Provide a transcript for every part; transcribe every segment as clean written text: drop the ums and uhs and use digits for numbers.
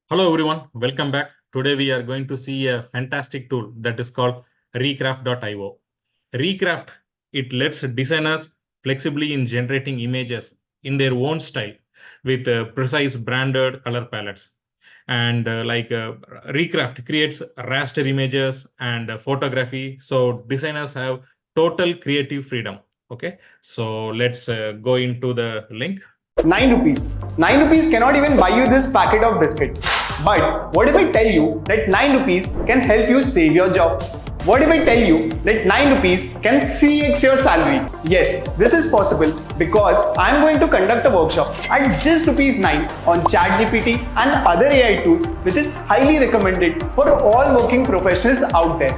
Hello everyone, welcome back. Today we are going to see a fantastic tool that is called Recraft.io. Recraft, it lets designers flexibly in generating images in their own style with precise branded color palettes. And Recraft creates raster images and photography. So designers have total creative freedom. Okay, so let's go into the link. 9 rupees. 9 rupees cannot even buy you this packet of biscuit. But what if I tell you that 9 rupees can help you save your job? What if I tell you that 9 rupees can 3x your salary? Yes, this is possible because I am going to conduct a workshop at just rupees 9 on ChatGPT and other AI tools, which is highly recommended for all working professionals out there.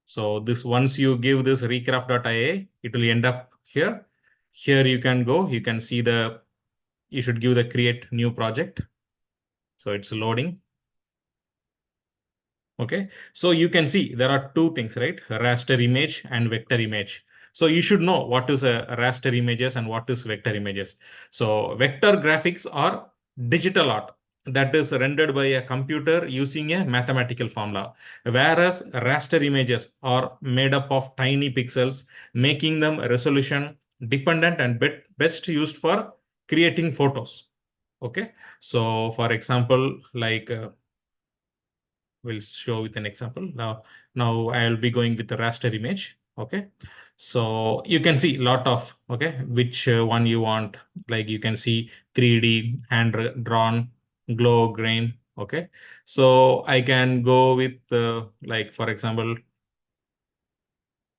So this once you give this recraft.ia, it will end up here. Here you can go, you can see you should give the create new project. So it's loading. Okay, so you can see there are two things, right? Raster image and vector image. So you should know what is a raster images and what is vector images. So vector graphics are digital art that is rendered by a computer using a mathematical formula, whereas raster images are made up of tiny pixels, making them resolution dependent and best used for creating photos. Okay, so for example, we'll show with an example. Now I'll be going with the raster image. Okay, so you can see a lot of, okay, which one you want. Like you can see 3D hand drawn glow grain. Okay, so I can go with like for example,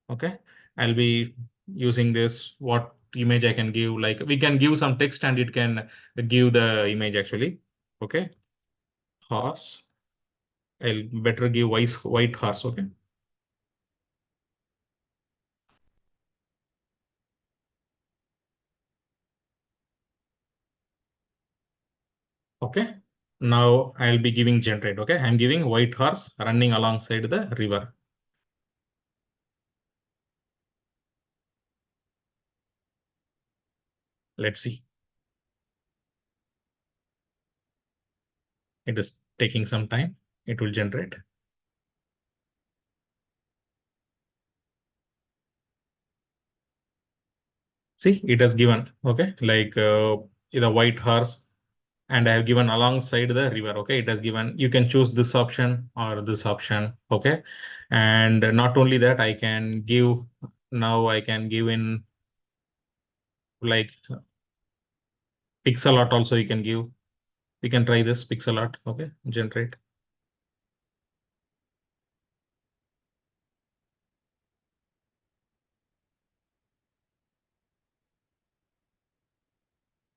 okay, I'll be using this. What image I can give? Like we can give some text and it can give the image actually. Okay, horse. I'll better give white horse. Okay. Okay. Now I'll be giving generate. Okay. I'm giving white horse running alongside the river. Let's see. It is taking some time. It will generate. See, it has given, okay, like the white horse, and I have given alongside the river. Okay. It has given, you can choose this option or this option. Okay. And not only that, I can give, now I can give in like pixel art also you can give. We can try this pixel art. Okay. Generate.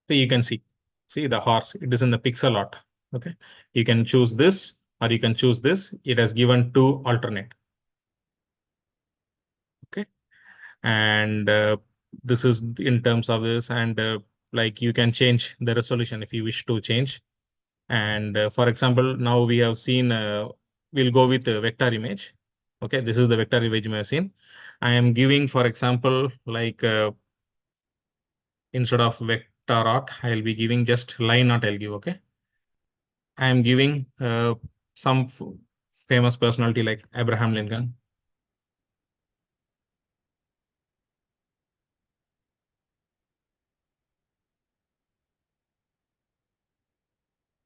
So you can see the horse, it is in the pixel art. Okay. You can choose this or you can choose this. It has given two alternate. Okay. And this is in terms of this, and like you can change the resolution if you wish to change. And for example, now we have seen, we'll go with a vector image. Okay. This is the vector image we have seen. I am giving, for example, like instead of vector art, I'll be giving just line art. I'll give. Okay. I am giving some famous personality like Abraham Lincoln.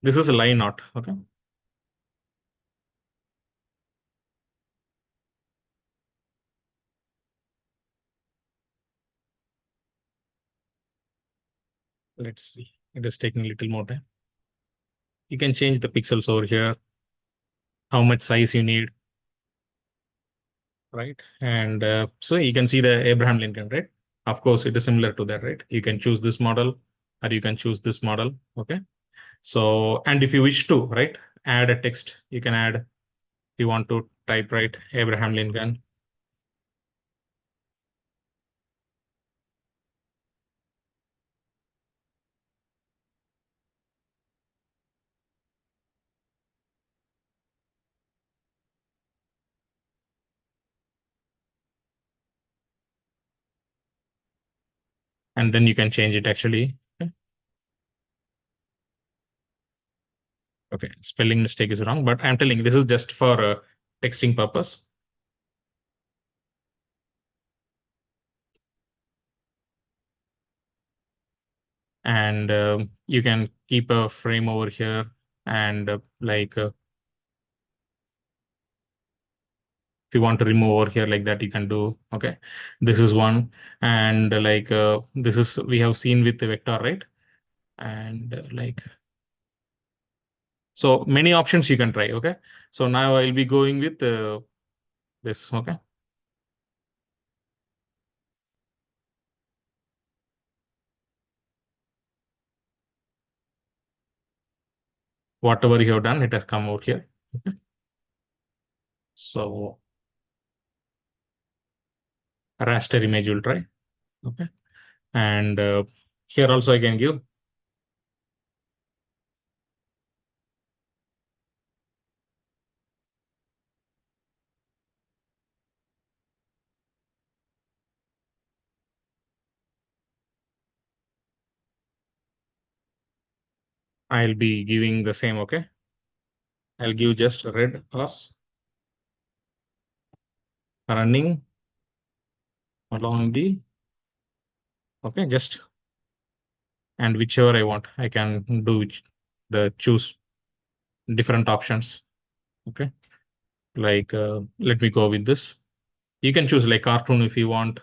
This is a line art. Okay. Let's see. It is taking a little more time. You can change the pixels over here, how much size you need, right? And so you can see the Abraham Lincoln, right? Of course, it is similar to that, right? You can choose this model or you can choose this model. Okay. So, and if you wish to, right, add a text, you can add, if you want to type, right, Abraham Lincoln. And then you can change it actually. Okay. Okay, spelling mistake is wrong, but I'm telling this is just for texting purpose. And you can keep a frame over here, and if you want to remove over here like that, you can do. Okay, this is one. And this is we have seen with the vector, right? And so many options you can try. Okay, so now I'll be going with this. Okay, whatever you have done, it has come over here. Okay, so raster image will try. Okay, and here also I can give. I'll be giving the same. Okay, I'll give just red horse running along the. Okay, just, and whichever I want, I can do the choose different options. Okay, let me go with this. You can choose like cartoon if you want.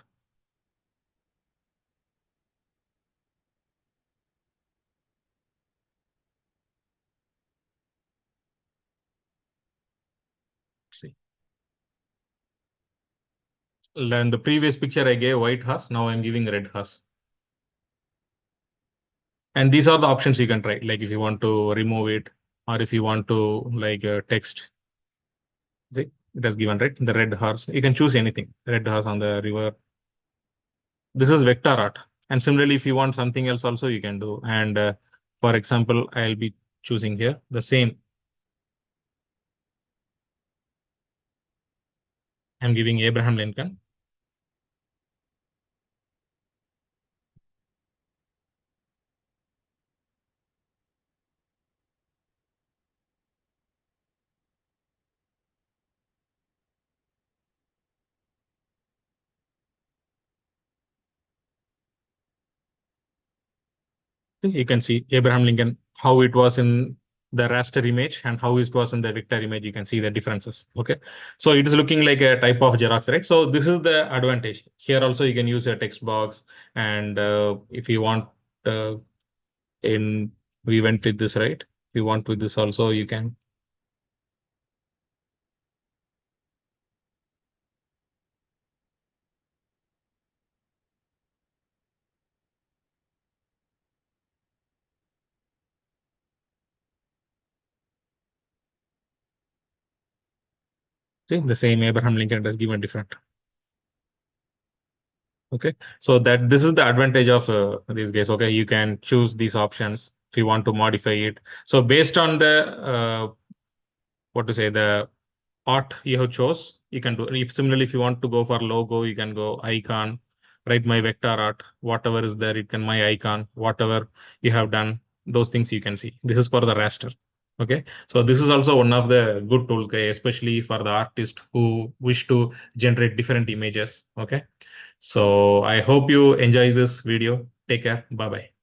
See, then the previous picture I gave white horse. Now I'm giving red horse. And these are the options you can try. Like if you want to remove it, or if you want to text. See, it has given right the red horse. You can choose anything. Red horse on the river. This is vector art. And similarly, if you want something else also, you can do. And for example, I'll be choosing here the same. I'm giving Abraham Lincoln. You can see Abraham Lincoln, how it was in the raster image and how it was in the vector image. You can see the differences. Okay, so it is looking like a type of Xerox, right? So this is the advantage. Here also you can use a text box, and if you want, uh, in we went with this, right? If you want with this also, you can. See, the same Abraham Lincoln has given different. Okay, so that this is the advantage of these guys. Okay, you can choose these options if you want to modify it. So based on the what to say, the art you have chose, you can do. If similarly, if you want to go for logo, you can go icon, write my vector art, whatever is there, it can my icon, whatever you have done, those things you can see. This is for the raster. Okay, so this is also one of the good tools, especially for the artist who wish to generate different images. Okay, so I hope you enjoy this video. Take care. Bye bye.